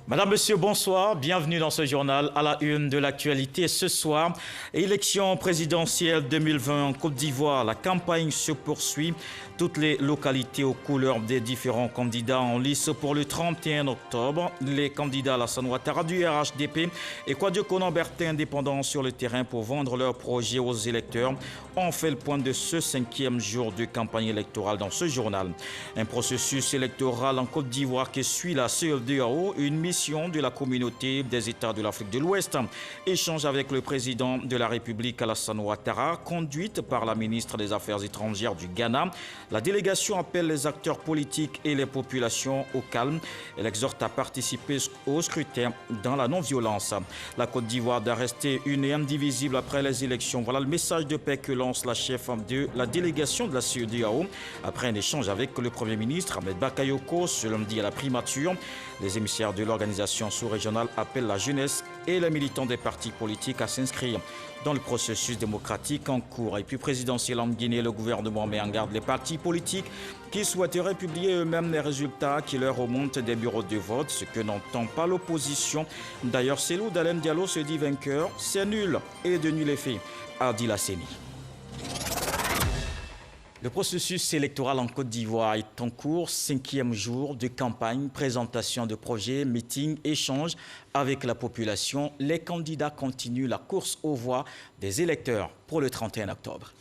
Madame, Monsieur, bonsoir. Bienvenue dans ce journal à la une de l'actualité. Ce soir, élection présidentielle 2020 en Côte d'Ivoire. La campagne se poursuit. Toutes les localités aux couleurs des différents candidats en lice pour le 31 octobre. Les candidats Alassane Ouattara du RHDP et Kouadio Konan Bertin indépendants sur le terrain pour vendre leurs projets aux électeurs ont fait le point de ce 5e jour de campagne électorale dans ce journal. Un processus électoral en Côte d'Ivoire qui suit la CEDEAO, une mission de la communauté des États de l'Afrique de l'Ouest. Échange avec le président de la République Alassane Ouattara, conduite par la ministre des Affaires étrangères du Ghana. La délégation appelle les acteurs politiques et les populations au calme. Elle exhorte à participer au scrutin dans la non-violence. La Côte d'Ivoire doit rester une et indivisible après les élections. Voilà le message de paix que lance la chef de la délégation de la CEDEAO après un échange avec le Premier ministre Ahmed Bakayoko ce lundi à la primature. Les émissaires de l'organisation sous-régionale appellent la jeunesse et les militants des partis politiques à s'inscrire dans le processus démocratique en cours. Et puis présidentiel en Guinée, le gouvernement met en garde les partis politiques qui souhaiteraient publier eux-mêmes les résultats qui leur remontent des bureaux de vote, ce que n'entend pas l'opposition. D'ailleurs, Cellou Dalein Diallo se dit vainqueur. C'est nul et de nul effet, a dit la CENI. Le processus électoral en Côte d'Ivoire est en cours, 5e jour de campagne, présentation de projets, meetings, échanges avec la population. Les candidats continuent la course aux voix des électeurs pour le 31 octobre.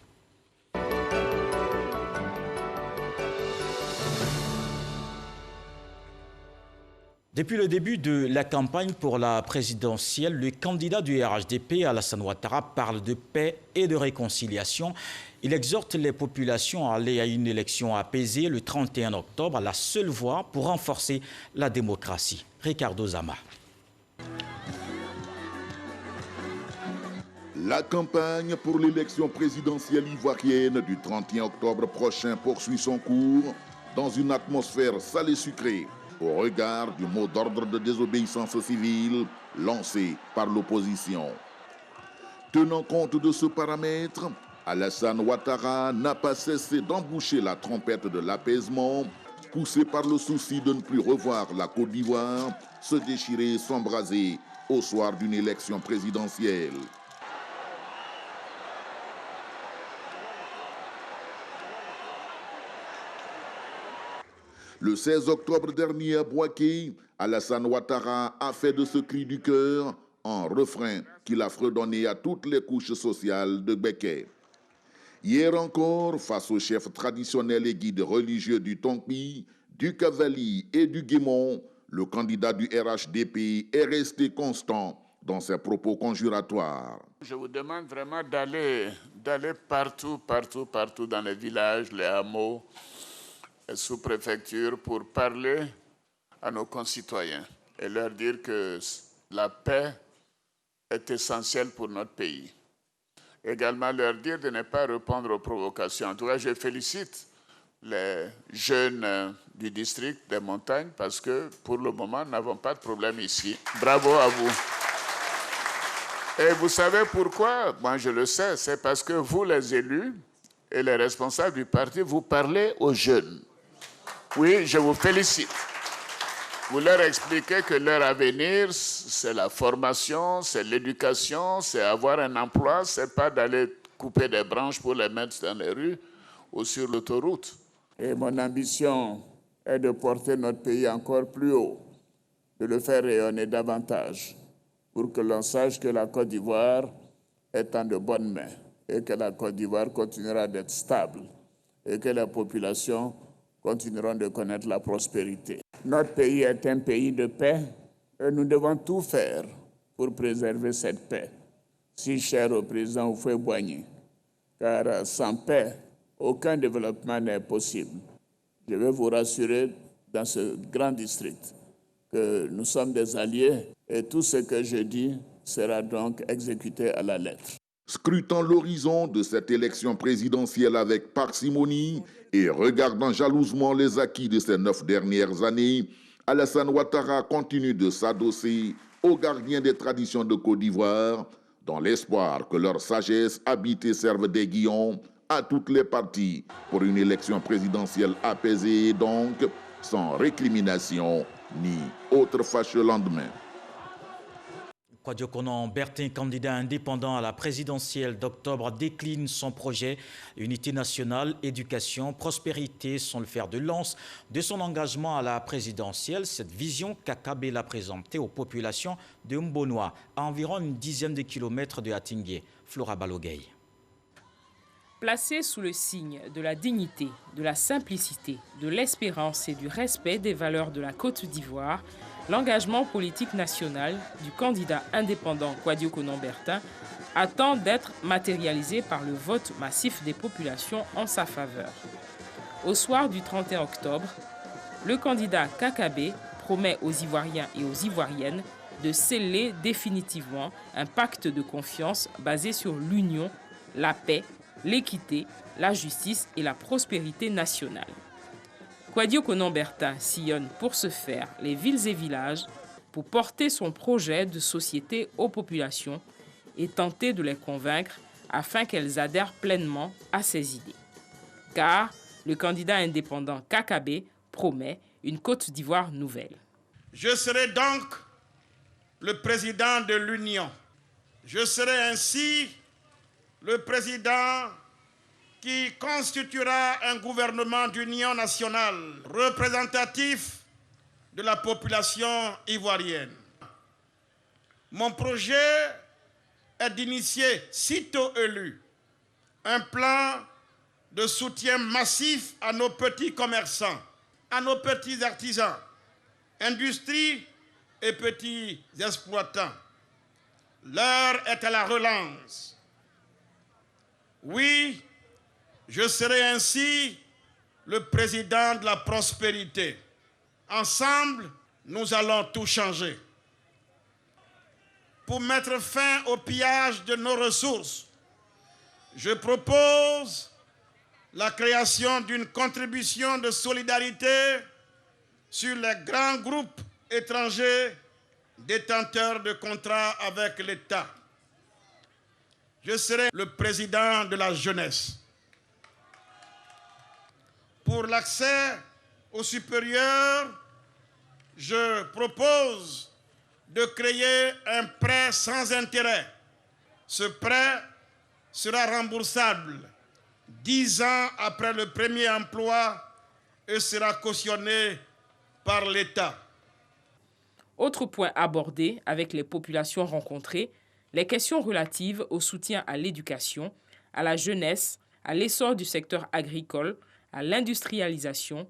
Depuis le début de la campagne pour la présidentielle, le candidat du RHDP, Alassane Ouattara, parle de paix et de réconciliation. Il exhorte les populations à aller à une élection apaisée le 31 octobre, la seule voie pour renforcer la démocratie. Ricardo Zama. La campagne pour l'élection présidentielle ivoirienne du 31 octobre prochain poursuit son cours dans une atmosphère salée-sucrée au regard du mot d'ordre de désobéissance civile lancé par l'opposition. Tenant compte de ce paramètre, Alassane Ouattara n'a pas cessé d'emboucher la trompette de l'apaisement, poussé par le souci de ne plus revoir la Côte d'Ivoire se déchirer et s'embraser au soir d'une élection présidentielle. Le 16 octobre dernier à Bouaké, Alassane Ouattara a fait de ce cri du cœur un refrain qu'il a fredonné à toutes les couches sociales de Béké. Hier encore, face aux chefs traditionnels et guides religieux du Tonkpi, du Kavali et du Guémon, le candidat du RHDP est resté constant dans ses propos conjuratoires. Je vous demande vraiment d'aller partout dans les villages, les hameaux, les sous-préfectures pour parler à nos concitoyens et leur dire que la paix est essentielle pour notre pays. Également leur dire de ne pas répondre aux provocations. En tout cas, je félicite les jeunes du district des montagnes parce que pour le moment, nous n'avons pas de problème ici. Bravo à vous. Et vous savez pourquoi? Moi, je le sais, c'est parce que vous, les élus et les responsables du parti, vous parlez aux jeunes. Oui, je vous félicite. Vous leur expliquez que leur avenir, c'est la formation, c'est l'éducation, c'est avoir un emploi, c'est pas d'aller couper des branches pour les mettre dans les rues ou sur l'autoroute. Et mon ambition est de porter notre pays encore plus haut, de le faire rayonner davantage, pour que l'on sache que la Côte d'Ivoire est en de bonnes mains et que la Côte d'Ivoire continuera d'être stable et que la population continueront de connaître la prospérité. Notre pays est un pays de paix et nous devons tout faire pour préserver cette paix, si chère au président Houphouët-Boigny, car sans paix, aucun développement n'est possible. Je veux vous rassurer dans ce grand district que nous sommes des alliés et tout ce que je dis sera donc exécuté à la lettre. Scrutant l'horizon de cette élection présidentielle avec parcimonie et regardant jalousement les acquis de ces 9 dernières années, Alassane Ouattara continue de s'adosser aux gardiens des traditions de Côte d'Ivoire, dans l'espoir que leur sagesse habite et serve d'aiguillon à toutes les parties pour une élection présidentielle apaisée et donc sans récrimination ni autre fâcheux lendemain. Kouadio Konan Bertin, candidat indépendant à la présidentielle d'octobre, décline son projet Unité nationale, éducation, prospérité sont le fer de lance de son engagement à la présidentielle. Cette vision Kakabe l'a présentée aux populations de Mbonoa, à environ une dizaine de kilomètres de Atingué. Flora Balogueil. Placé sous le signe de la dignité, de la simplicité, de l'espérance et du respect des valeurs de la Côte d'Ivoire, l'engagement politique national du candidat indépendant Kouadio Konan Bertin attend d'être matérialisé par le vote massif des populations en sa faveur. Au soir du 31 octobre, le candidat Kakabe promet aux Ivoiriens et aux Ivoiriennes de sceller définitivement un pacte de confiance basé sur l'union, la paix, l'équité, la justice et la prospérité nationale. Kouadio Konan Bertin sillonne pour ce faire les villes et villages pour porter son projet de société aux populations et tenter de les convaincre afin qu'elles adhèrent pleinement à ses idées. Car le candidat indépendant Kakabe promet une Côte d'Ivoire nouvelle. Je serai donc le président de l'Union. Je serai ainsi le président qui constituera un gouvernement d'union nationale représentatif de la population ivoirienne. Mon projet est d'initier, sitôt élu, un plan de soutien massif à nos petits commerçants, à nos petits artisans, industries et petits exploitants. L'heure est à la relance. Oui, je serai ainsi le président de la prospérité. Ensemble, nous allons tout changer. Pour mettre fin au pillage de nos ressources, je propose la création d'une contribution de solidarité sur les grands groupes étrangers détenteurs de contrats avec l'État. Je serai le président de la jeunesse. Pour l'accès au supérieur, je propose de créer un prêt sans intérêt. Ce prêt sera remboursable 10 ans après le premier emploi et sera cautionné par l'État. Autre point abordé avec les populations rencontrées, les questions relatives au soutien à l'éducation, à la jeunesse, à l'essor du secteur agricole, à l'industrialisation,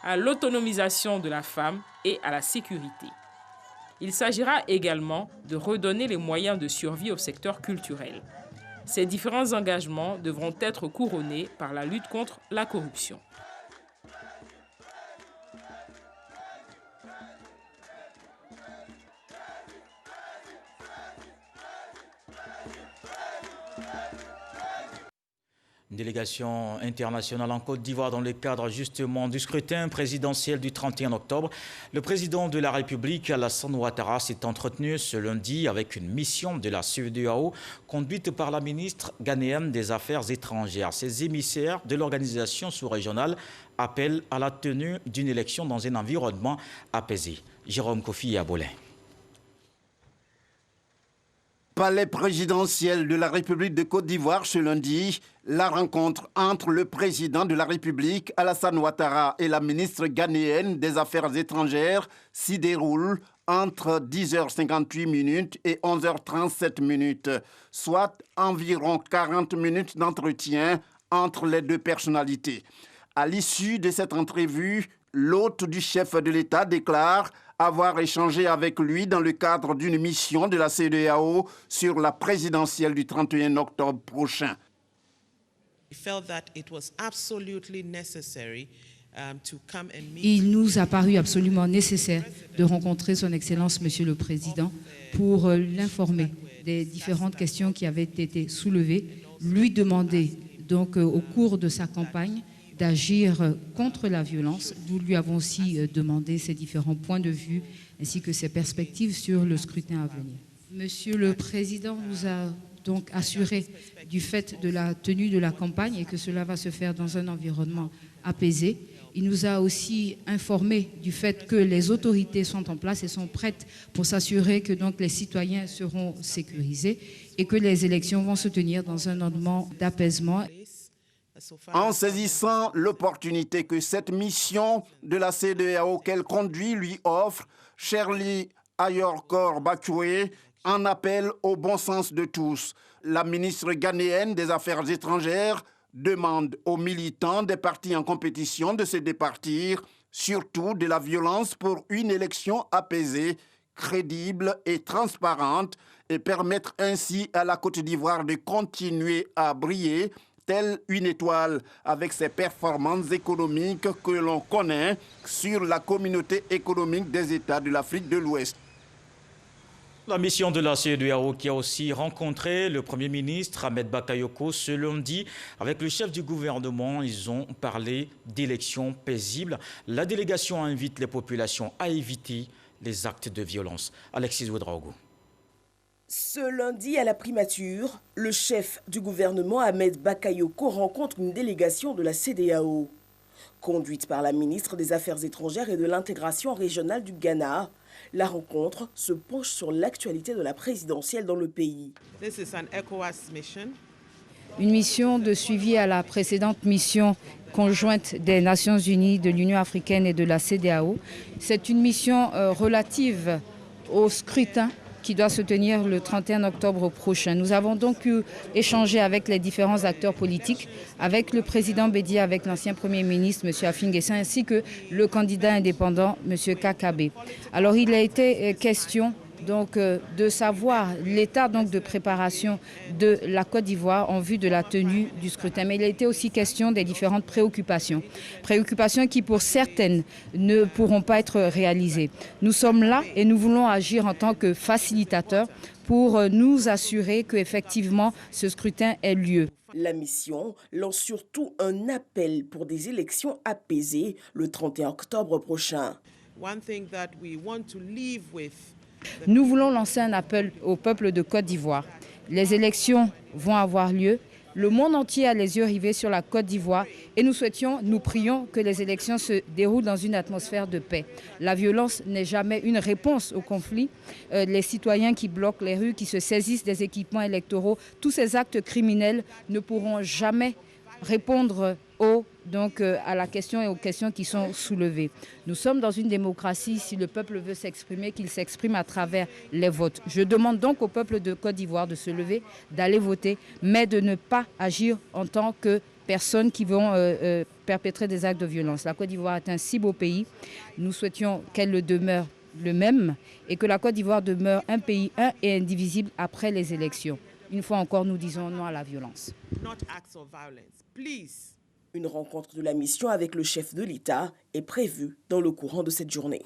à l'autonomisation de la femme et à la sécurité. Il s'agira également de redonner les moyens de survie au secteur culturel. Ces différents engagements devront être couronnés par la lutte contre la corruption. Une délégation internationale en Côte d'Ivoire dans le cadre justement du scrutin présidentiel du 31 octobre. Le président de la République, Alassane Ouattara, s'est entretenu ce lundi avec une mission de la CEDEAO conduite par la ministre ghanéenne des Affaires étrangères. Ces émissaires de l'organisation sous-régionale appellent à la tenue d'une élection dans un environnement apaisé. Jérôme Kofi Abolin. Palais présidentiel de la République de Côte d'Ivoire ce lundi, la rencontre entre le président de la République, Alassane Ouattara, et la ministre ghanéenne des Affaires étrangères s'y déroule entre 10h58 et 11h37, soit environ 40 minutes d'entretien entre les deux personnalités. À l'issue de cette entrevue, l'hôte du chef de l'État déclare avoir échangé avec lui dans le cadre d'une mission de la CEDEAO sur la présidentielle du 31 octobre prochain. Il nous a paru absolument nécessaire de rencontrer son Excellence, Monsieur le Président, pour l'informer des différentes questions qui avaient été soulevées, lui demander donc au cours de sa campagne d'agir contre la violence. Nous lui avons aussi demandé ses différents points de vue ainsi que ses perspectives sur le scrutin à venir. Monsieur le Président nous a donc assuré du fait de la tenue de la campagne et que cela va se faire dans un environnement apaisé. Il nous a aussi informé du fait que les autorités sont en place et sont prêtes pour s'assurer que donc les citoyens seront sécurisés et que les élections vont se tenir dans un environnement d'apaisement. En saisissant l'opportunité que cette mission de la CEDEAO qu'elle conduit lui offre, Shirley Ayorkor Bachoué en appelle au bon sens de tous. La ministre ghanéenne des Affaires étrangères demande aux militants des partis en compétition de se départir, surtout de la violence, pour une élection apaisée, crédible et transparente, et permettre ainsi à la Côte d'Ivoire de continuer à briller telle une étoile avec ses performances économiques que l'on connaît sur la communauté économique des États de l'Afrique de l'Ouest. La mission de la CEDEAO qui a aussi rencontré le Premier ministre Ahmed Bakayoko ce lundi avec le chef du gouvernement. Ils ont parlé d'élections paisibles. La délégation invite les populations à éviter les actes de violence. Alexis Ouedraogo. Ce lundi, à la primature, le chef du gouvernement Ahmed Bakayoko rencontre une délégation de la CEDEAO. Conduite par la ministre des Affaires étrangères et de l'intégration régionale du Ghana, la rencontre se penche sur l'actualité de la présidentielle dans le pays. Une mission de suivi à la précédente mission conjointe des Nations Unies, de l'Union africaine et de la CEDEAO. C'est une mission relative au scrutin qui doit se tenir le 31 octobre prochain. Nous avons donc pu échanger avec les différents acteurs politiques, avec le président Bédié, avec l'ancien Premier ministre, M. Afin Guessin, ainsi que le candidat indépendant, M. Kakabe. Alors il a été question donc, de savoir l'état donc, de préparation de la Côte d'Ivoire en vue de la tenue du scrutin. Mais il a été aussi question des différentes préoccupations. Préoccupations qui, pour certaines, ne pourront pas être réalisées. Nous sommes là et nous voulons agir en tant que facilitateurs pour nous assurer qu'effectivement ce scrutin ait lieu. La mission lance surtout un appel pour des élections apaisées le 31 octobre prochain. Nous voulons lancer un appel au peuple de Côte d'Ivoire. Les élections vont avoir lieu. Le monde entier a les yeux rivés sur la Côte d'Ivoire et nous prions que les élections se déroulent dans une atmosphère de paix. La violence n'est jamais une réponse au conflit. Les citoyens qui bloquent les rues, qui se saisissent des équipements électoraux, tous ces actes criminels ne pourront jamais répondre à la question et aux questions qui sont soulevées. Nous sommes dans une démocratie. Si le peuple veut s'exprimer, qu'il s'exprime à travers les votes. Je demande donc au peuple de Côte d'Ivoire de se lever, d'aller voter, mais de ne pas agir en tant que personnes qui vont perpétrer des actes de violence. La Côte d'Ivoire est un si beau pays. Nous souhaitions qu'elle le demeure le même et que la Côte d'Ivoire demeure un pays un et indivisible après les élections. Une fois encore, nous disons non à la violence. Une rencontre de la mission avec le chef de l'État est prévue dans le courant de cette journée.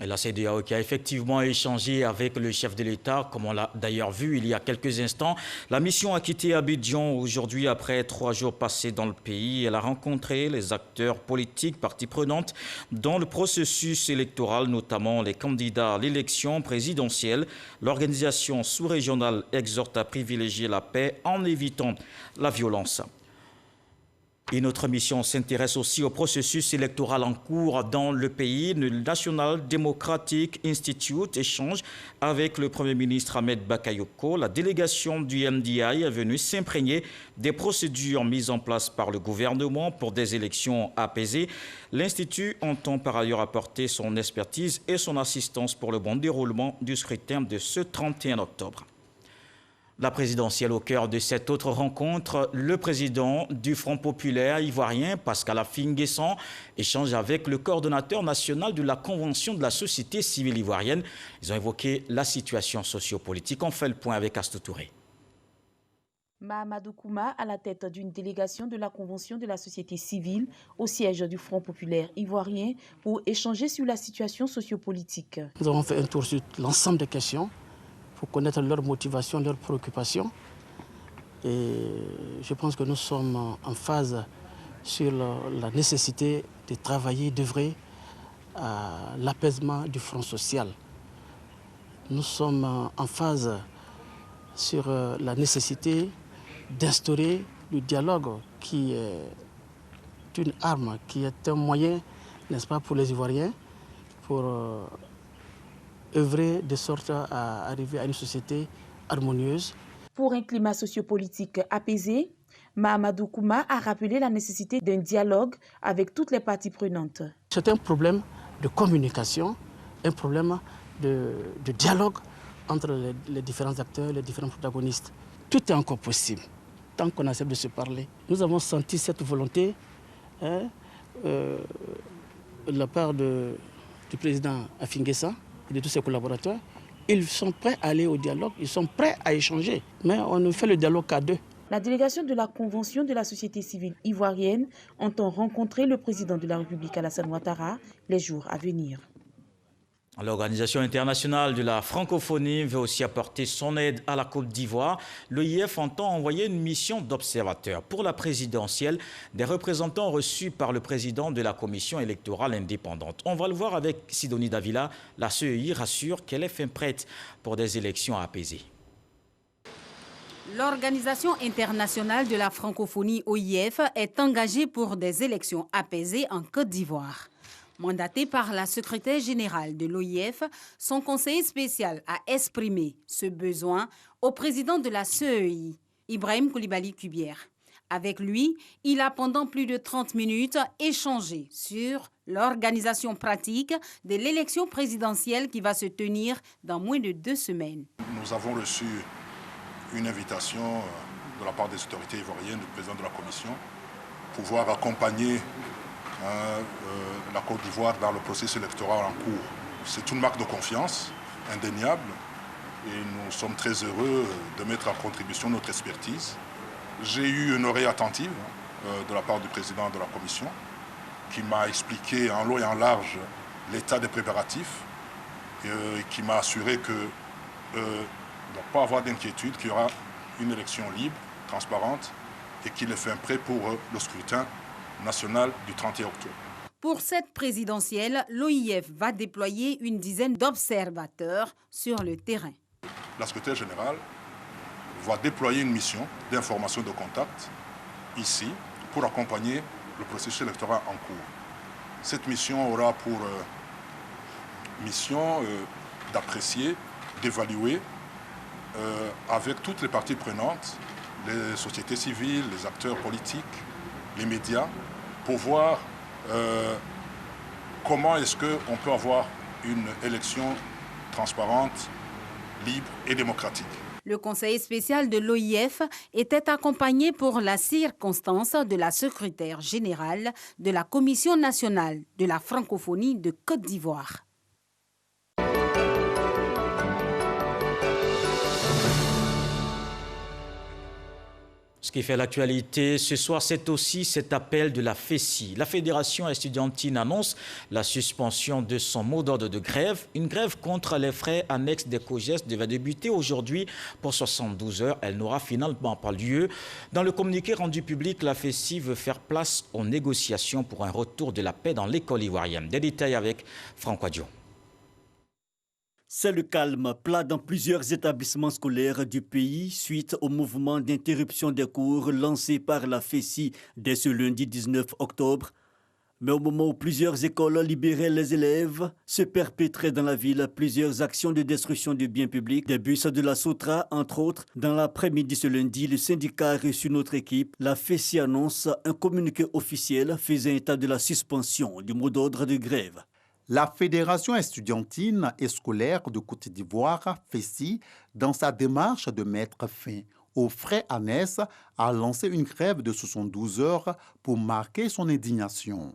Et la CEDEAO qui a effectivement échangé avec le chef de l'État, comme on l'a d'ailleurs vu il y a quelques instants. La mission a quitté Abidjan aujourd'hui après 3 jours passés dans le pays. Elle a rencontré les acteurs politiques, parties prenantes dans le processus électoral, notamment les candidats à l'élection présidentielle. L'organisation sous-régionale exhorte à privilégier la paix en évitant la violence. Et notre mission s'intéresse aussi au processus électoral en cours dans le pays. Le National Democratic Institute échange avec le Premier ministre Ahmed Bakayoko. La délégation du NDI est venue s'imprégner des procédures mises en place par le gouvernement pour des élections apaisées. L'Institut entend par ailleurs apporter son expertise et son assistance pour le bon déroulement du scrutin de ce 31 octobre. La présidentielle au cœur de cette autre rencontre, le président du Front populaire ivoirien, Pascal Afin Guessan, échange avec le coordonnateur national de la Convention de la société civile ivoirienne. Ils ont évoqué la situation sociopolitique. On fait le point avec Astou Touré. Mahamadou Kouma à la tête d'une délégation de la Convention de la société civile au siège du Front populaire ivoirien pour échanger sur la situation sociopolitique. Nous avons fait un tour sur l'ensemble des questions pour connaître leurs motivations, leurs préoccupations. Et je pense que nous sommes en phase sur la nécessité de travailler, d'œuvrer à l'apaisement du front social. Nous sommes en phase sur la nécessité d'instaurer le dialogue qui est une arme, qui est un moyen, n'est-ce pas, pour les Ivoiriens, pour œuvrer de sorte à arriver à une société harmonieuse. Pour un climat sociopolitique apaisé, Mahamadou Kouma a rappelé la nécessité d'un dialogue avec toutes les parties prenantes. C'est un problème de communication, un problème de dialogue entre les différents acteurs, les différents protagonistes. Tout est encore possible, tant qu'on accepte de se parler. Nous avons senti cette volonté de la part du président Afingessa et de tous ses collaborateurs. Ils sont prêts à aller au dialogue, ils sont prêts à échanger, mais on ne fait le dialogue qu'à deux. La délégation de la Convention de la société civile ivoirienne entend rencontrer le président de la République Alassane Ouattara les jours à venir. L'Organisation internationale de la francophonie veut aussi apporter son aide à la Côte d'Ivoire. L'OIF entend envoyer une mission d'observateurs. Pour la présidentielle, des représentants reçus par le président de la commission électorale indépendante. On va le voir avec Sidonie Davila. La CEI rassure qu'elle est fin prête pour des élections apaisées. L'Organisation internationale de la francophonie OIF est engagée pour des élections apaisées en Côte d'Ivoire. Mandaté par la secrétaire générale de l'OIF, son conseiller spécial a exprimé ce besoin au président de la CEI, Ibrahim Coulibaly Kubière. Avec lui, il a pendant plus de 30 minutes échangé sur l'organisation pratique de l'élection présidentielle qui va se tenir dans moins de 2 semaines. Nous avons reçu une invitation de la part des autorités ivoiriennes, du président de la commission, pour pouvoir accompagner la Côte d'Ivoire dans le processus électoral en cours. C'est une marque de confiance indéniable et nous sommes très heureux de mettre en contribution notre expertise. J'ai eu une oreille attentive de la part du président de la commission qui m'a expliqué en long et en large l'état des préparatifs et qui m'a assuré que il ne doit pas avoir d'inquiétude, qu'il y aura une élection libre, transparente et qu'il est fin prêt pour le scrutin national du 31 octobre. Pour cette présidentielle, l'OIF va déployer une dizaine d'observateurs sur le terrain. La secrétaire générale va déployer une mission d'information de contact ici pour accompagner le processus électoral en cours. Cette mission aura pour mission d'apprécier, d'évaluer avec toutes les parties prenantes, les sociétés civiles, les acteurs politiques, les médias, pour voir comment est-ce qu'on peut avoir une élection transparente, libre et démocratique. Le conseiller spécial de l'OIF était accompagné pour la circonstance de la secrétaire générale de la Commission nationale de la francophonie de Côte d'Ivoire. Ce qui fait l'actualité ce soir, c'est aussi cet appel de la FESI. La Fédération estudiantine annonce la suspension de son mot d'ordre de grève. Une grève contre les frais annexes des COGES devait débuter aujourd'hui pour 72 heures. Elle n'aura finalement pas lieu. Dans le communiqué rendu public, la FESI veut faire place aux négociations pour un retour de la paix dans l'école ivoirienne. Des détails avec Franck Wadjo. C'est le calme plat dans plusieurs établissements scolaires du pays suite au mouvement d'interruption des cours lancé par la FESI dès ce lundi 19 octobre. Mais au moment où plusieurs écoles libéraient les élèves, se perpétraient dans la ville plusieurs actions de destruction de biens publics, des bus de la Sotra, entre autres. Dans l'après-midi ce lundi, le syndicat a reçu notre équipe. La FESI annonce un communiqué officiel faisant état de la suspension du mot d'ordre de grève. La Fédération estudiantine et scolaire de Côte d'Ivoire, FESI, dans sa démarche de mettre fin aux frais annexes, a lancé une grève de 72 heures pour marquer son indignation.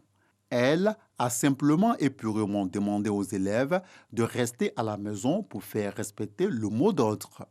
Elle a simplement et purement demandé aux élèves de rester à la maison pour faire respecter le mot d'ordre.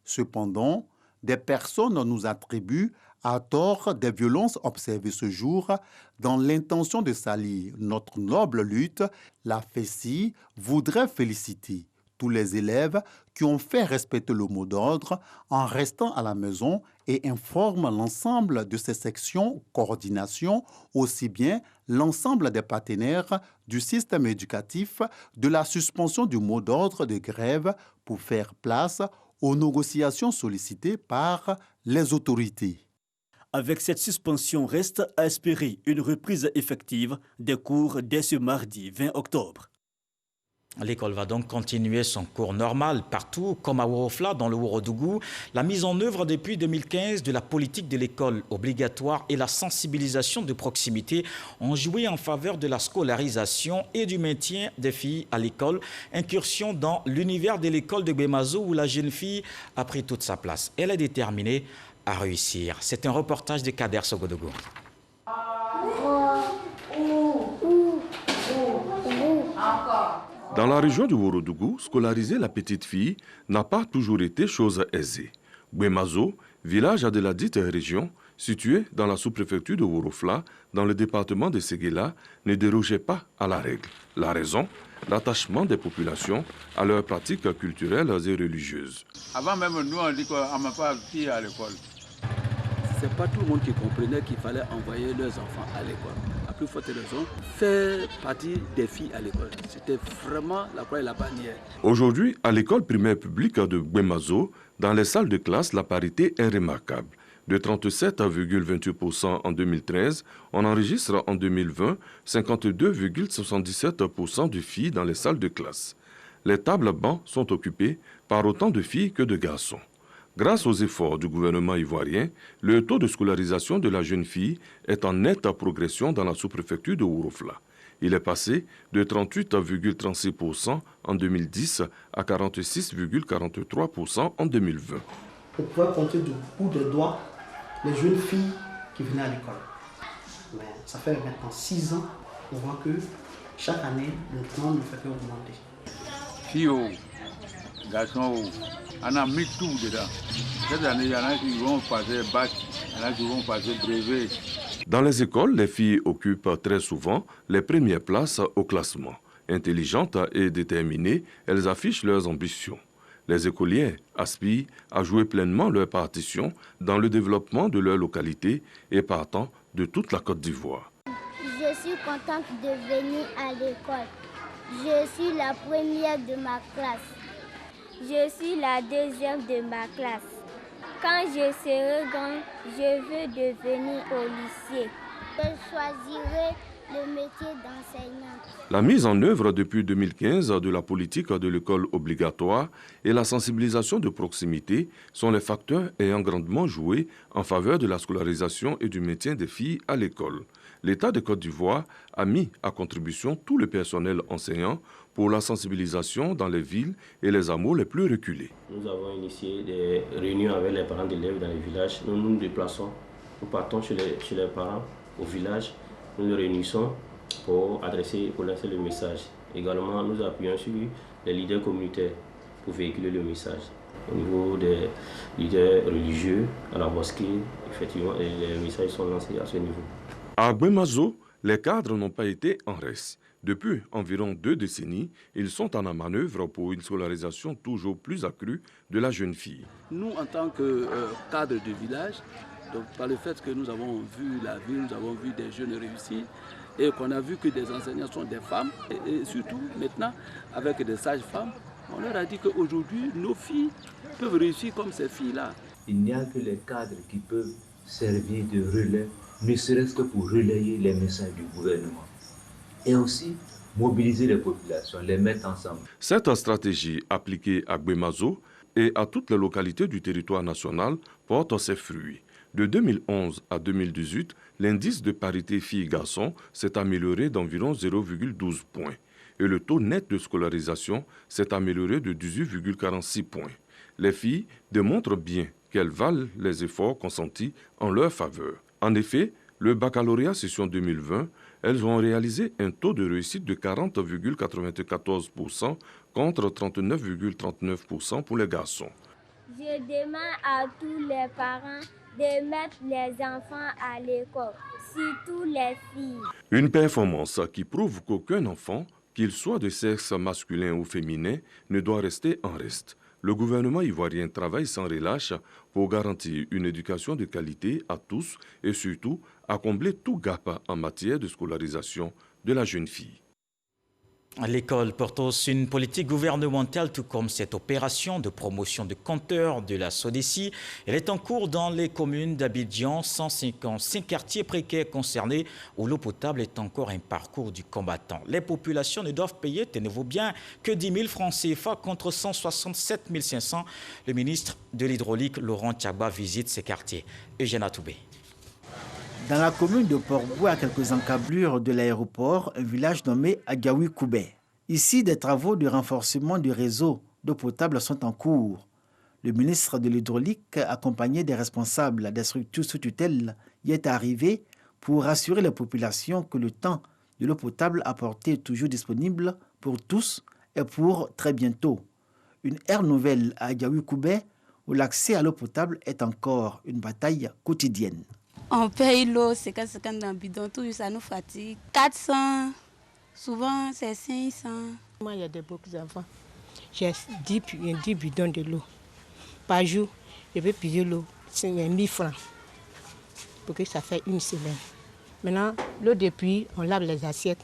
Cependant, des personnes nous attribuent à tort des violences observées ce jour dans l'intention de salir notre noble lutte. La FESI voudrait féliciter tous les élèves qui ont fait respecter le mot d'ordre en restant à la maison et informe l'ensemble de ces sections, coordination, aussi bien l'ensemble des partenaires du système éducatif de la suspension du mot d'ordre de grève pour faire place aux négociations sollicitées par les autorités. Avec cette suspension, reste à espérer une reprise effective des cours dès ce mardi 20 octobre. L'école va donc continuer son cours normal partout, comme à Worofla, dans le Worodougou. La mise en œuvre depuis 2015 de la politique de l'école obligatoire et la sensibilisation de proximité ont joué en faveur de la scolarisation et du maintien des filles à l'école. Incursion dans l'univers de l'école de Gbemazo où la jeune fille a pris toute sa place. Elle est déterminée à réussir. C'est un reportage de Kader Sogodougou. Dans la région du Worodougou, scolariser la petite fille n'a pas toujours été chose aisée. Gbemazo, village de la dite région, situé dans la sous-préfecture de Worofla, dans le département de Séguéla, ne dérogeait pas à la règle. La raison, l'attachement des populations à leurs pratiques culturelles et religieuses. Avant même, nous, on dit qu'on n'a pas fille à l'école. C'est pas tout le monde qui comprenait qu'il fallait envoyer leurs enfants à l'école. La plus forte raison, faire partie des filles à l'école. C'était vraiment la croix et la bannière. Aujourd'hui, à l'école primaire publique de Gbemazo, dans les salles de classe, la parité est remarquable. De 37,28% en 2013, on enregistre en 2020 52,77% de filles dans les salles de classe. Les tables bancs sont occupées par autant de filles que de garçons. Grâce aux efforts du gouvernement ivoirien, le taux de scolarisation de la jeune fille est en nette progression dans la sous-préfecture de Worofla. Il est passé de 38,36% en 2010 à 46,43% en 2020. On pouvait compter du bout des doigts les jeunes filles qui venaient à l'école. Mais ça fait maintenant 6 ans, on voit que chaque année, le temps ne fait qu'augmenter. Filles, garçons, on a mis tout dedans. Cette année, il y en a qui vont passer bac, il y en a qui vont passer brevet. Dans les écoles, les filles occupent très souvent les premières places au classement. Intelligentes et déterminées, elles affichent leurs ambitions. Les écoliers aspirent à jouer pleinement leur partition dans le développement de leur localité et partant de toute la Côte d'Ivoire. Je suis contente de venir à l'école. Je suis la première de ma classe. Je suis la deuxième de ma classe. Quand je serai grande, je veux devenir policier. Je choisirai le métier d'enseignante. La mise en œuvre depuis 2015 de la politique de l'école obligatoire et la sensibilisation de proximité sont les facteurs ayant grandement joué en faveur de la scolarisation et du maintien des filles à l'école. L'État de Côte d'Ivoire a mis à contribution tout le personnel enseignant pour la sensibilisation dans les villes et les hameaux les plus reculés. Nous avons initié des réunions avec les parents d'élèves dans les villages. Nous nous déplaçons, nous partons chez les parents au village, nous nous réunissons pour lancer le message. Également, nous appuyons sur les leaders communautaires pour véhiculer le message. Au niveau des leaders religieux, à la mosquée, effectivement, les messages sont lancés à ce niveau. À Gbemazo, les cadres n'ont pas été en reste. Depuis environ 2 décennies, ils sont en manœuvre pour une scolarisation toujours plus accrue de la jeune fille. Nous, en tant que cadres de village, donc par le fait que nous avons vu la ville, nous avons vu des jeunes réussir et qu'on a vu que des enseignants sont des femmes et surtout maintenant avec des sages-femmes, on leur a dit qu'aujourd'hui nos filles peuvent réussir comme ces filles-là. Il n'y a que les cadres qui peuvent servir de relais, ne serait-ce que pour relayer les messages du gouvernement et aussi mobiliser les populations, les mettre ensemble. Cette stratégie appliquée à Gbemazo et à toutes les localités du territoire national porte ses fruits. De 2011 à 2018, l'indice de parité filles-garçons s'est amélioré d'environ 0,12 points et le taux net de scolarisation s'est amélioré de 18,46 points. Les filles démontrent bien qu'elles valent les efforts consentis en leur faveur. En effet, le baccalauréat session 2020, elles ont réalisé un taux de réussite de 40,94% contre 39,39% pour les garçons. Je demande à tous les parents de mettre les enfants à l'école, surtout les filles. Une performance qui prouve qu'aucun enfant, qu'il soit de sexe masculin ou féminin, ne doit rester en reste. Le gouvernement ivoirien travaille sans relâche pour garantir une éducation de qualité à tous et surtout à combler tout gap en matière de scolarisation de la jeune fille. L'école porte aussi une politique gouvernementale, tout comme cette opération de promotion de compteurs de la SODECI. Elle est en cours dans les communes d'Abidjan, 155 quartiers précaires concernés où l'eau potable est encore un parcours du combattant. Les populations ne doivent payer, tenez-vous bien, que 10 000 francs CFA contre 167 500. Le ministre de l'Hydraulique, Laurent Tchagba, visite ces quartiers. Eugène Atoubé. Dans la commune de Port-Boué, à quelques encablures de l'aéroport, un village nommé Agaoui-Koubé. Ici, des travaux de renforcement du réseau d'eau potable sont en cours. Le ministre de l'Hydraulique, accompagné des responsables des structures sous tutelle, y est arrivé pour rassurer la population que le temps de l'eau potable apportée est toujours disponible pour tous et pour très bientôt. Une ère nouvelle à Agaoui-Koubé où l'accès à l'eau potable est encore une bataille quotidienne. On paye l'eau, 50 dans le bidon, tout ça nous fatigue. 400, souvent c'est 500. Moi, il y a beaucoup d'enfants. J'ai 10 bidons de l'eau. Par jour, je vais payer l'eau, c'est 1000 francs. Pour que ça fait une semaine. Maintenant, l'eau depuis, on lave les assiettes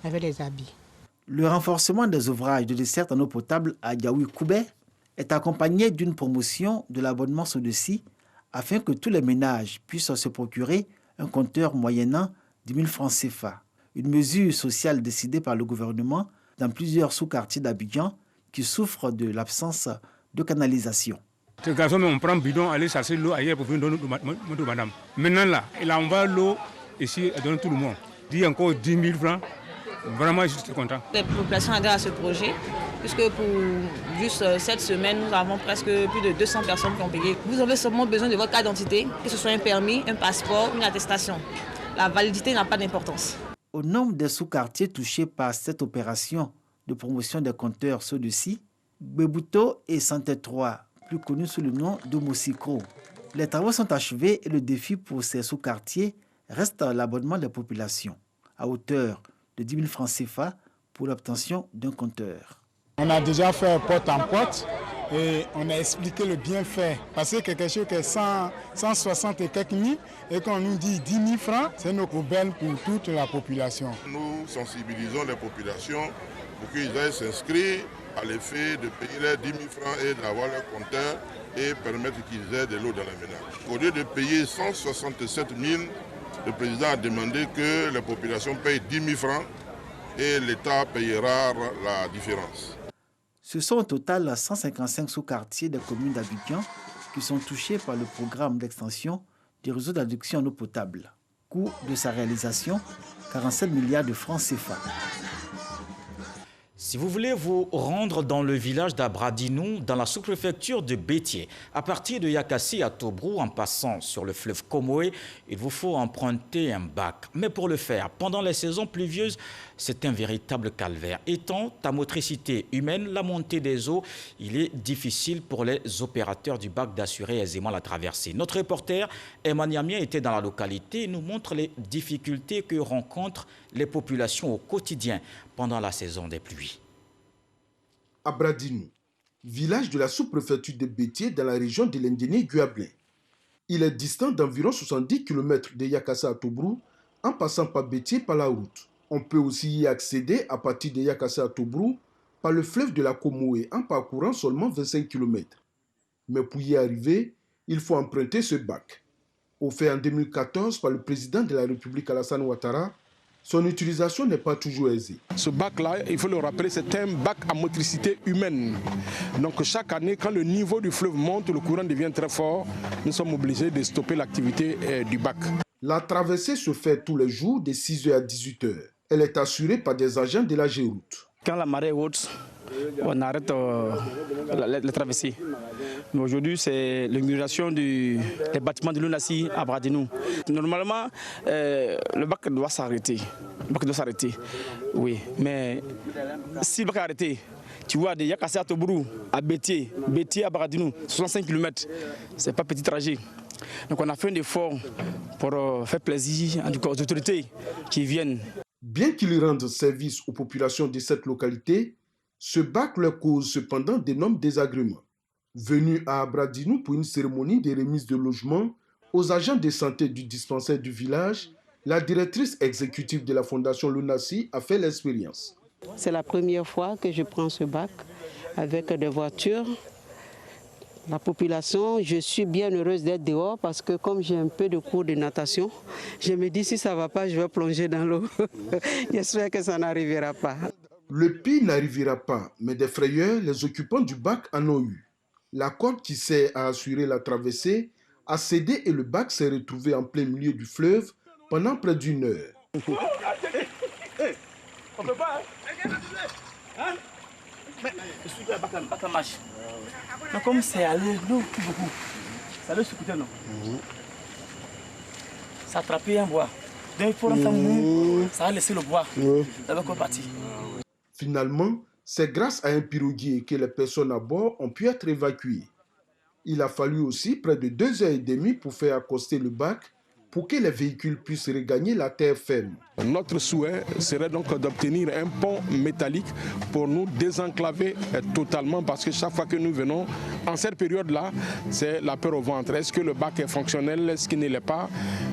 avec les habits. Le renforcement des ouvrages de desserte en eau potable à Agaoui-Koubé est accompagné d'une promotion de l'abonnement SODECI afin que tous les ménages puissent se procurer un compteur moyennant 10 000 francs CFA. Une mesure sociale décidée par le gouvernement dans plusieurs sous-quartiers d'Abidjan qui souffrent de l'absence de canalisation. Ces garçons, on prend bidon, aller chercher l'eau ailleurs pour venir donner à madame. Maintenant là, il envoie l'eau ici et donne tout le monde. Il dit encore 10 000 francs. Vraiment, je suis content. Les populations adhèrent à ce projet, puisque pour juste cette semaine, nous avons presque plus de 200 personnes qui ont payé. Vous avez seulement besoin de votre carte d'identité, que ce soit un permis, un passeport, une attestation. La validité n'a pas d'importance. Au nombre des sous-quartiers touchés par cette opération de promotion des compteurs SODECI, Gbebouto et Santé 3, plus connus sous le nom de Moussikro. Les travaux sont achevés et le défi pour ces sous-quartiers reste l'abonnement des populations, à hauteur de 10 000 francs CFA pour l'obtention d'un compteur. On a déjà fait porte en porte et on a expliqué le bienfait. Parce que quelque chose qui est 160 et quelques mille et qu'on nous dit 10 000 francs, c'est une aubaine pour toute la population. Nous sensibilisons les populations pour qu'ils aillent s'inscrire à l'effet de payer les 10 000 francs et d'avoir leur compteur et permettre qu'ils aient de l'eau dans les ménages. Au lieu de payer 167 000, le président a demandé que les populations payent 10 000 francs et l'État payera la différence. Ce sont au total 155 sous-quartiers des communes d'Abidjan qui sont touchés par le programme d'extension du réseau d'adduction en eau potable. Coût de sa réalisation, 47 milliards de francs CFA. Si vous voulez vous rendre dans le village d'Abradinou, dans la sous-préfecture de Bétié, à partir de Yakassi à Tobrou, en passant sur le fleuve Komoé, il vous faut emprunter un bac. Mais pour le faire, pendant les saisons pluvieuses, c'est un véritable calvaire. Étant à motricité humaine, la montée des eaux, il est difficile pour les opérateurs du bac d'assurer aisément la traversée. Notre reporter Emmanuel était dans la localité et nous montre les difficultés que rencontrent les populations au quotidien pendant la saison des pluies. Abradinou, village de la sous-préfecture de Bétié dans la région de l'Indéné-Guablin. Il est distant d'environ 70 km de Yakassa à Tobrou en passant par Bétié par la route. On peut aussi y accéder à partir de Yakassa à Tobrou par le fleuve de la Komoé en parcourant seulement 25 km. Mais pour y arriver, il faut emprunter ce bac. Offert en 2014 par le président de la République Alassane Ouattara, son utilisation n'est pas toujours aisée. Ce bac-là, il faut le rappeler, c'est un bac à motricité humaine. Donc chaque année, quand le niveau du fleuve monte, le courant devient très fort, nous sommes obligés de stopper l'activité du bac. La traversée se fait tous les jours de 6h à 18h. Elle est assurée par des agents de la Géroute. Quand la marée est haute, on arrête la traversée. Mais aujourd'hui, c'est l'inauguration des bâtiments de l'UNASI à Bradinou. Normalement, le bac doit s'arrêter. Oui. Mais si le bac est arrêté, tu vois, de Yakassa à Tobrou, à Bétié à Bradinou, 65 km, ce n'est pas petit trajet. Donc on a fait un effort pour faire plaisir aux autorités qui viennent. Bien qu'il rende service aux populations de cette localité, ce bac leur cause cependant d'énormes désagréments. Venus à Abradinou pour une cérémonie de remise de logement aux agents de santé du dispensaire du village, la directrice exécutive de la fondation Lunasi a fait l'expérience. C'est la première fois que je prends ce bac avec des voitures. La population, je suis bien heureuse d'être dehors parce que comme j'ai un peu de cours de natation, je me dis si ça ne va pas, je vais plonger dans l'eau. J'espère que ça n'arrivera pas. Le pire n'arrivera pas, mais des frayeurs, les occupants du bac en ont eu. La corde qui sert à assurer la traversée a cédé et le bac s'est retrouvé en plein milieu du fleuve pendant près d'1 heure. On peut pas, hein? Mais je suis là, bac marche. Mais comme c'est allé l'eau beaucoup, ça allait se couper, non? Ça a attrapé un bois. Donc il faut l'entendre, ça a laissé le bois. Ça va quoi partir. Finalement, c'est grâce à un piroguier que les personnes à bord ont pu être évacuées. Il a fallu aussi près de 2h30 pour faire accoster le bac pour que les véhicules puissent regagner la terre ferme. Notre souhait serait donc d'obtenir un pont métallique pour nous désenclaver totalement parce que chaque fois que nous venons, en cette période-là, c'est la peur au ventre. Est-ce que le bac est fonctionnel? Est-ce qu'il ne l'est pas?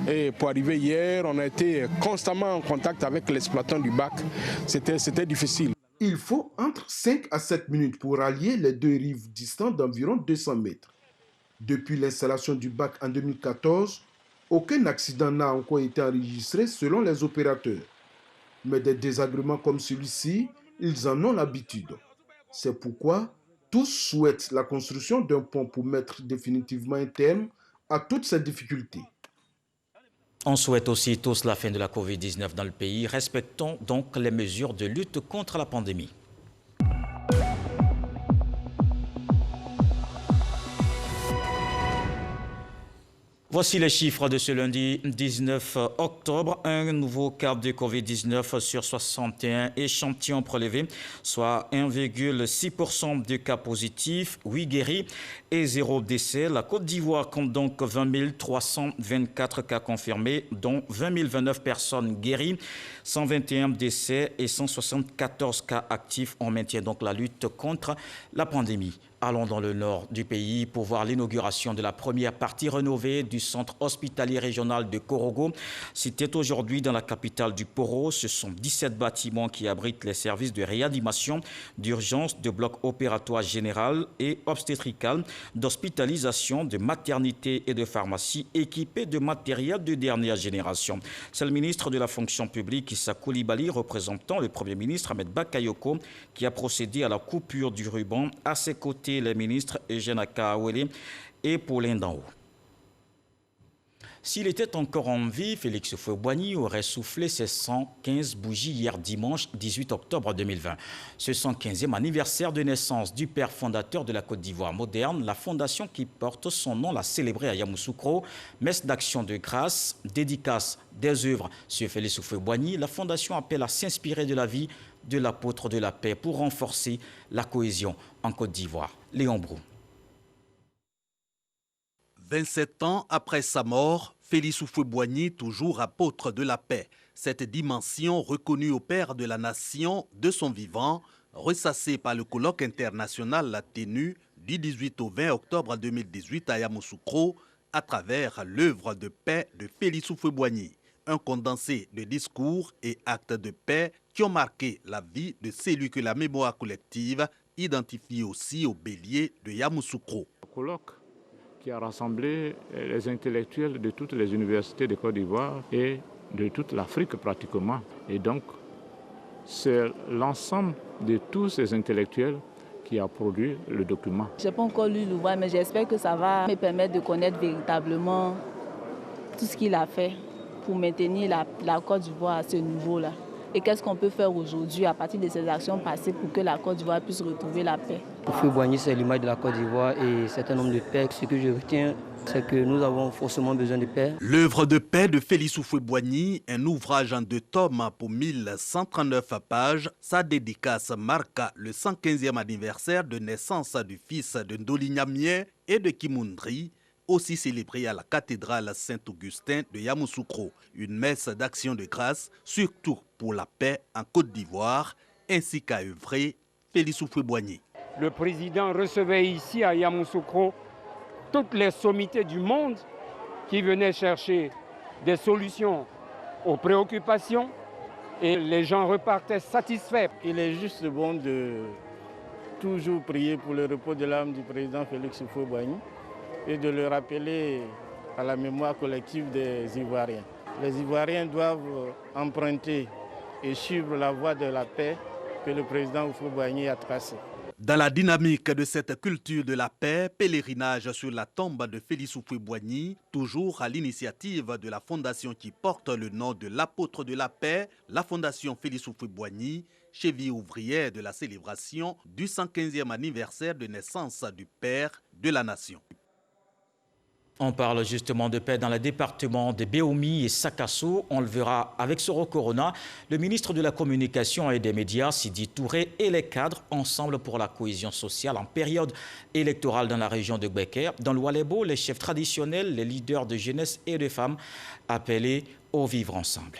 Et pour arriver hier, on a été constamment en contact avec l'exploitant du bac. C'était difficile. Il faut entre 5 à 7 minutes pour rallier les deux rives distantes d'environ 200 mètres. Depuis l'installation du bac en 2014, aucun accident n'a encore été enregistré selon les opérateurs. Mais des désagréments comme celui-ci, ils en ont l'habitude. C'est pourquoi tous souhaitent la construction d'un pont pour mettre définitivement un terme à toutes ces difficultés. On souhaite aussi tous la fin de la Covid-19 dans le pays. Respectons donc les mesures de lutte contre la pandémie. Voici les chiffres de ce lundi 19 octobre. Un nouveau cas de Covid-19 sur 61 échantillons prélevés, soit 1,6% de cas positifs, 8 guéris et 0 décès. La Côte d'Ivoire compte donc 20 324 cas confirmés, dont 20 029 personnes guéries, 121 décès et 174 cas actifs. On maintient donc la lutte contre la pandémie. Allons dans le nord du pays pour voir l'inauguration de la première partie rénovée du centre hospitalier régional de Korogo. C'était aujourd'hui dans la capitale du Poro. Ce sont 17 bâtiments qui abritent les services de réanimation, d'urgence, de bloc opératoire général et obstétrical, d'hospitalisation, de maternité et de pharmacie équipés de matériel de dernière génération. C'est le ministre de la fonction publique, Issa Coulibaly, représentant le Premier ministre Ahmed Bakayoko, qui a procédé à la coupure du ruban. À ses côtés, les ministres Eugène Akaawele et Paulin Danho. S'il était encore en vie, Félix Houphouët-Boigny aurait soufflé ses 115 bougies hier dimanche 18 octobre 2020. Ce 115e anniversaire de naissance du père fondateur de la Côte d'Ivoire moderne, la fondation qui porte son nom l'a célébré à Yamoussoukro. Messe d'action de grâce, dédicace des œuvres sur Félix Houphouët-Boigny. La fondation appelle à s'inspirer de la vie de l'apôtre de la paix pour renforcer la cohésion en Côte d'Ivoire. Léon Brou. 27 ans après sa mort, Félix Houphouët-Boigny, toujours apôtre de la paix. Cette dimension reconnue au père de la nation de son vivant, ressassée par le colloque international La Tenue du 18 au 20 octobre 2018 à Yamoussoukro, à travers l'œuvre de paix de Félix Houphouët-Boigny. Un condensé de discours et actes de paix qui ont marqué la vie de celui que la mémoire collective identifie aussi au bélier de Yamoussoukro. Colloque qui a rassemblé les intellectuels de toutes les universités de Côte d'Ivoire et de toute l'Afrique pratiquement. Et donc, c'est l'ensemble de tous ces intellectuels qui a produit le document. Je n'ai pas encore lu l'ouvrage, mais j'espère que ça va me permettre de connaître véritablement tout ce qu'il a fait pour maintenir la Côte d'Ivoire à ce niveau-là. Et qu'est-ce qu'on peut faire aujourd'hui à partir de ces actions passées pour que la Côte d'Ivoire puisse retrouver la paix. Houphouët-Boigny, c'est l'image de la Côte d'Ivoire et c'est un homme de paix. Ce que je retiens, c'est que nous avons forcément besoin de paix. L'œuvre de paix de Félix Houphouët-Boigny, un ouvrage en 2 tomes pour 1139 pages, sa dédicace marque le 115e anniversaire de naissance du fils de Ndoli Nyamien et de Kimundri, aussi célébré à la cathédrale Saint-Augustin de Yamoussoukro. Une messe d'action de grâce, surtout pour la paix en Côte d'Ivoire, ainsi qu'a œuvré Félix Houphouët-Boigny. Le président recevait ici à Yamoussoukro toutes les sommités du monde qui venaient chercher des solutions aux préoccupations Et les gens repartaient satisfaits. Il est juste bon de toujours prier pour le repos de l'âme du président Félix Houphouët-Boigny et de le rappeler à la mémoire collective des Ivoiriens. Les Ivoiriens doivent emprunter et suivre la voie de la paix que le président Houphouët-Boigny a tracée. Dans la dynamique de cette culture de la paix, pèlerinage sur la tombe de Félix Houphouët-Boigny, toujours à l'initiative de la fondation qui porte le nom de l'apôtre de la paix, la fondation Félix Houphouët-Boigny, cheville ouvrière de la célébration du 115e anniversaire de naissance du Père de la Nation. On parle justement de paix dans les départements de Béoumi et Sakasso. On le verra avec Soro Corona, le ministre de la Communication et des Médias, Sidi Touré, et les cadres ensemble pour la cohésion sociale en période électorale dans la région de Beker. Dans le Walebo, les chefs traditionnels, les leaders de jeunesse et de femmes appelés au vivre ensemble.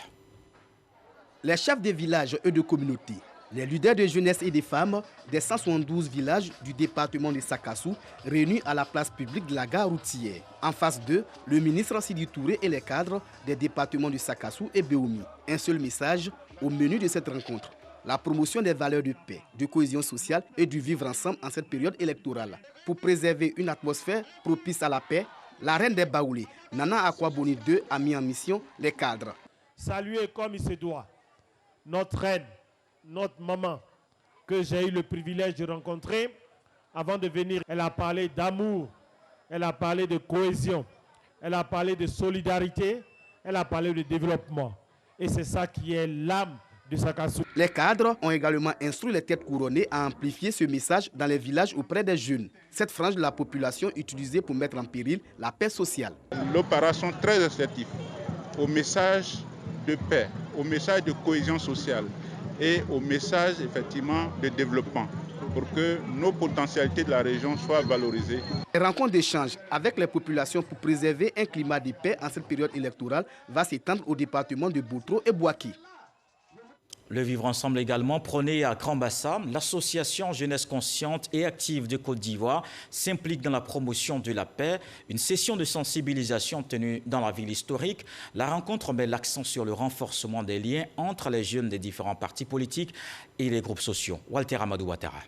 Les chefs des villages et de communautés, les leaders de jeunesse et des femmes des 172 villages du département de Sakassou réunis à la place publique de la gare routière. En face d'eux, le ministre Sidi Touré et les cadres des départements de Sakassou et Béoumi. Un seul message au menu de cette rencontre: la promotion des valeurs de paix, de cohésion sociale et du vivre ensemble en cette période électorale. Pour préserver une atmosphère propice à la paix, la reine des Baoulés, Nana Akwaboni II, a mis en mission les cadres. Saluer comme il se doit notre reine, notre maman, que j'ai eu le privilège de rencontrer. Avant de venir, elle a parlé d'amour, elle a parlé de cohésion, elle a parlé de solidarité, elle a parlé de développement. Et c'est ça qui est l'âme de Sakassou. Les cadres ont également instruit les têtes couronnées à amplifier ce message dans les villages auprès des jeunes. Cette frange de la population utilisée pour mettre en péril la paix sociale. L'opération très assertive au message de paix, au message de cohésion sociale et au message effectivement de développement pour que nos potentialités de la région soient valorisées. Les rencontres d'échange avec les populations pour préserver un climat de paix en cette période électorale va s'étendre au département de Boutro et Bouaké. Le vivre ensemble également prôné à Grand Bassam. L'association Jeunesse Consciente et Active de Côte d'Ivoire s'implique dans la promotion de la paix. Une session de sensibilisation tenue dans la ville historique. La rencontre met l'accent sur le renforcement des liens entre les jeunes des différents partis politiques et les groupes sociaux. Walter Amadou Ouattara.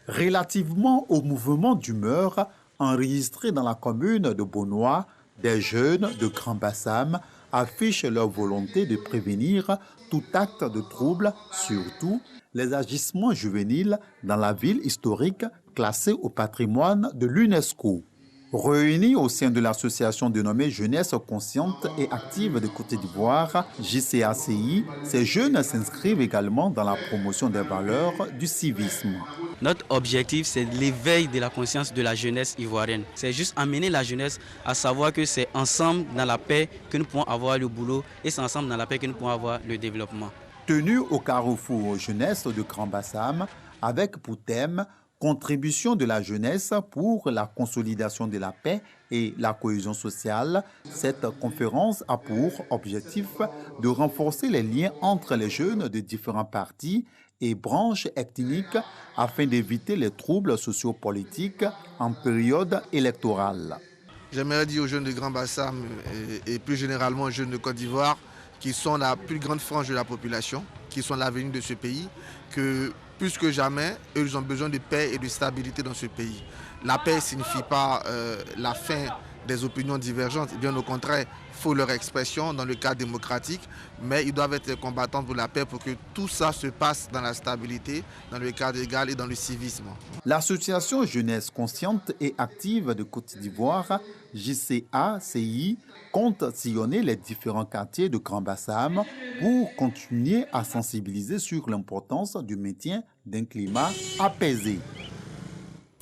Relativement au mouvement d'humeur enregistré dans la commune de Bonois, des jeunes de Grand Bassam affichent leur volonté de prévenir tout acte de trouble, surtout les agissements juvéniles dans la ville historique classée au patrimoine de l'UNESCO. Réunis au sein de l'association dénommée Jeunesse Consciente et Active de Côte d'Ivoire, JCACI, ces jeunes s'inscrivent également dans la promotion des valeurs du civisme. Notre objectif, c'est l'éveil de la conscience de la jeunesse ivoirienne. C'est juste amener la jeunesse à savoir que c'est ensemble dans la paix que nous pouvons avoir le boulot et c'est ensemble dans la paix que nous pouvons avoir le développement. Tenu au carrefour jeunesse de Grand Bassam, avec pour thème contribution de la jeunesse pour la consolidation de la paix et la cohésion sociale, cette conférence a pour objectif de renforcer les liens entre les jeunes de différents partis et branches ethniques afin d'éviter les troubles sociopolitiques en période électorale. J'aimerais dire aux jeunes de Grand Bassam et plus généralement aux jeunes de Côte d'Ivoire, qui sont la plus grande frange de la population, qui sont l'avenir de ce pays, que plus que jamais, eux, ils ont besoin de paix et de stabilité dans ce pays. La paix ne signifie pas la fin des opinions divergentes, bien au contraire, il faut leur expression dans le cadre démocratique, mais ils doivent être combattants pour la paix pour que tout ça se passe dans la stabilité, dans le cadre égal et dans le civisme. L'association Jeunesse Consciente et Active de Côte d'Ivoire, JCACI, compte sillonner les différents quartiers de Grand Bassam pour continuer à sensibiliser sur l'importance du maintien d'un climat apaisé.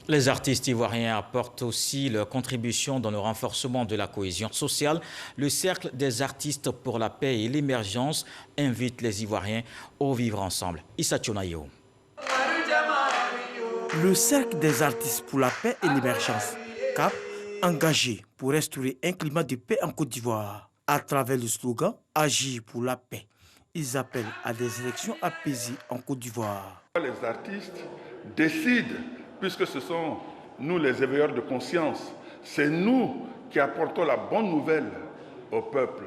Les artistes ivoiriens apportent aussi leur contribution dans le renforcement de la cohésion sociale. Le Cercle des artistes pour la paix et l'émergence invite les Ivoiriens au vivre ensemble. Issa Tchonayo. Le Cercle des artistes pour la paix et l'émergence, CAP, engagé pour restaurer un climat de paix en Côte d'Ivoire. À travers le slogan « Agir pour la paix », ils appellent à des élections apaisées en Côte d'Ivoire. Les artistes décident, puisque ce sont nous les éveilleurs de conscience, c'est nous qui apportons la bonne nouvelle au peuple.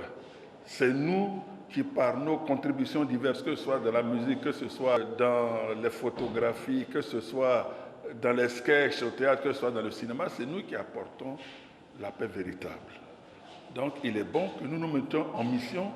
C'est nous qui par nos contributions diverses, que ce soit dans la musique, que ce soit dans les photographies, que ce soit dans les sketchs au théâtre, que ce soit dans le cinéma, c'est nous qui apportons la paix véritable. Donc il est bon que nous nous mettions en mission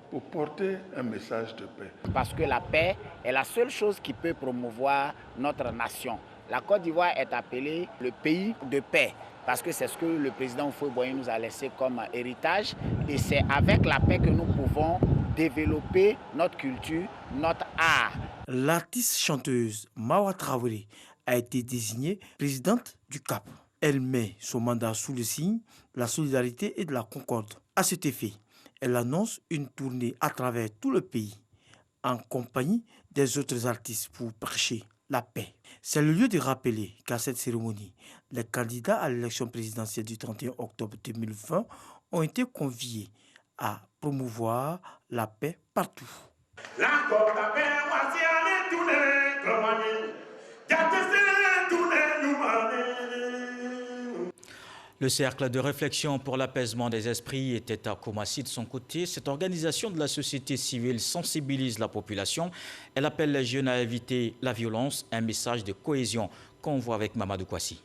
pour porter un message de paix. Parce que la paix est la seule chose qui peut promouvoir notre nation. La Côte d'Ivoire est appelée le pays de paix, parce que c'est ce que le président Houphouët-Boigny nous a laissé comme héritage. Et c'est avec la paix que nous pouvons développer notre culture, notre art. L'artiste chanteuse Mawa Traoré a été désignée présidente du CAP. Elle met son mandat sous le signe de la solidarité et de la concorde. À cet effet, elle annonce une tournée à travers tout le pays en compagnie des autres artistes pour prêcher la paix. C'est le lieu de rappeler qu'à cette cérémonie, les candidats à l'élection présidentielle du 31 octobre 2020 ont été conviés à promouvoir la paix partout. Le cercle de réflexion pour l'apaisement des esprits était à Koumassi. De son côté, cette organisation de la société civile sensibilise la population. Elle appelle les jeunes à éviter la violence, un message de cohésion qu'on voit avec Mamadou Kwasi.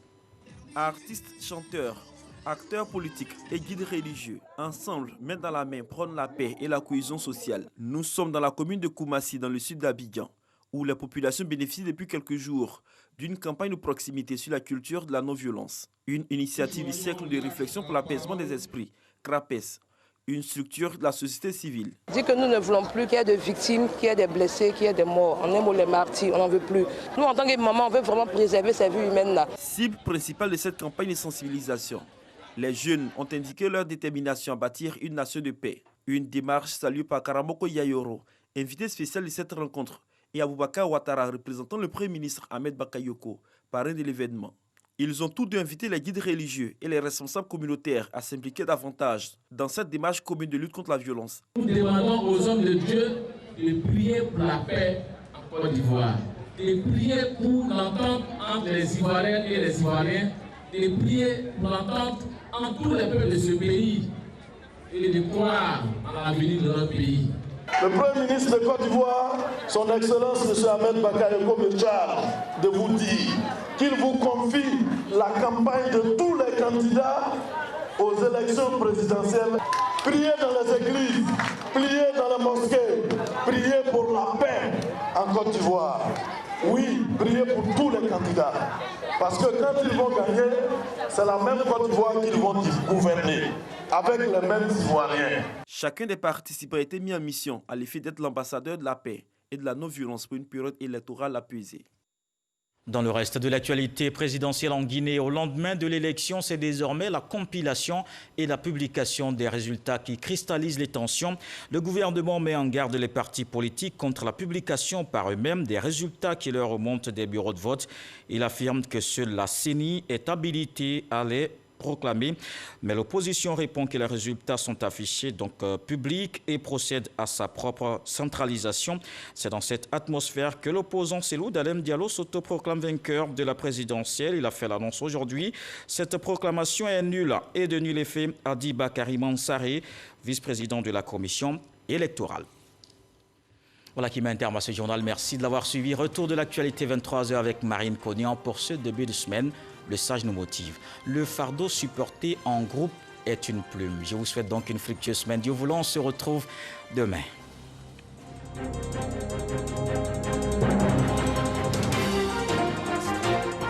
Artistes, chanteurs, acteurs politiques et guides religieux, ensemble, main dans la main, prônent la paix et la cohésion sociale. Nous sommes dans la commune de Koumassi, dans le sud d'Abidjan, où la population bénéficie depuis quelques jours d'une campagne de proximité sur la culture de la non-violence. Une initiative du cercle de réflexion pour l'apaisement des esprits, CRAPES, une structure de la société civile. Dit que nous ne voulons plus qu'il y ait de victimes, qu'il y ait des blessés, qu'il y ait des morts. On aime les martyrs, on n'en veut plus. Nous, en tant que maman, on veut vraiment préserver ces vies humaines-là. Cible principale de cette campagne de sensibilisation, les jeunes ont indiqué leur détermination à bâtir une nation de paix. Une démarche saluée par Karamoko Yayoro, invité spécial de cette rencontre, et Aboubakar Ouattara, représentant le Premier ministre Ahmed Bakayoko, parrain de l'événement. Ils ont tous deux invité les guides religieux et les responsables communautaires à s'impliquer davantage dans cette démarche commune de lutte contre la violence. Nous demandons aux hommes de Dieu de prier pour la paix en Côte d'Ivoire, de prier pour l'entente entre les Ivoiriens et les Ivoiriens, de prier pour l'entente entre tous les peuples de ce pays et de croire à l'avenir de notre pays. Le Premier ministre de Côte d'Ivoire, son Excellence M. Ahmed Bakayoko me charge de vous dire qu'il vous confie la campagne de tous les candidats aux élections présidentielles. Priez dans les églises, priez dans les mosquées, priez pour la paix en Côte d'Ivoire. Oui, priez pour tous les candidats. Parce que quand ils vont gagner, c'est la même Côte d'Ivoire qu'ils vont gouverner, avec les mêmes Ivoiriens. Chacun des participants a été mis en mission à l'effet d'être l'ambassadeur de la paix et de la non-violence pour une période électorale apaisée. Dans le reste de l'actualité présidentielle en Guinée, au lendemain de l'élection, c'est désormais la compilation et la publication des résultats qui cristallisent les tensions. Le gouvernement met en garde les partis politiques contre la publication par eux-mêmes des résultats qui leur remontent des bureaux de vote. Il affirme que seule la CENI est habilitée à les proclamé, mais l'opposition répond que les résultats sont affichés publics et procède à sa propre centralisation. C'est dans cette atmosphère que l'opposant Cellou Dalein Diallo s'autoproclame vainqueur de la présidentielle. Il a fait l'annonce aujourd'hui. Cette proclamation est nulle et de nul effet, a dit Bakary Mansaré, vice-président de la commission électorale. Voilà qui met un terme à ce journal. Merci de l'avoir suivi. Retour de l'actualité 23h avec Marine Cognan pour ce début de semaine. Le sage nous motive. Le fardeau supporté en groupe est une plume. Je vous souhaite donc une fructueuse semaine. Dieu voulant, on se retrouve demain.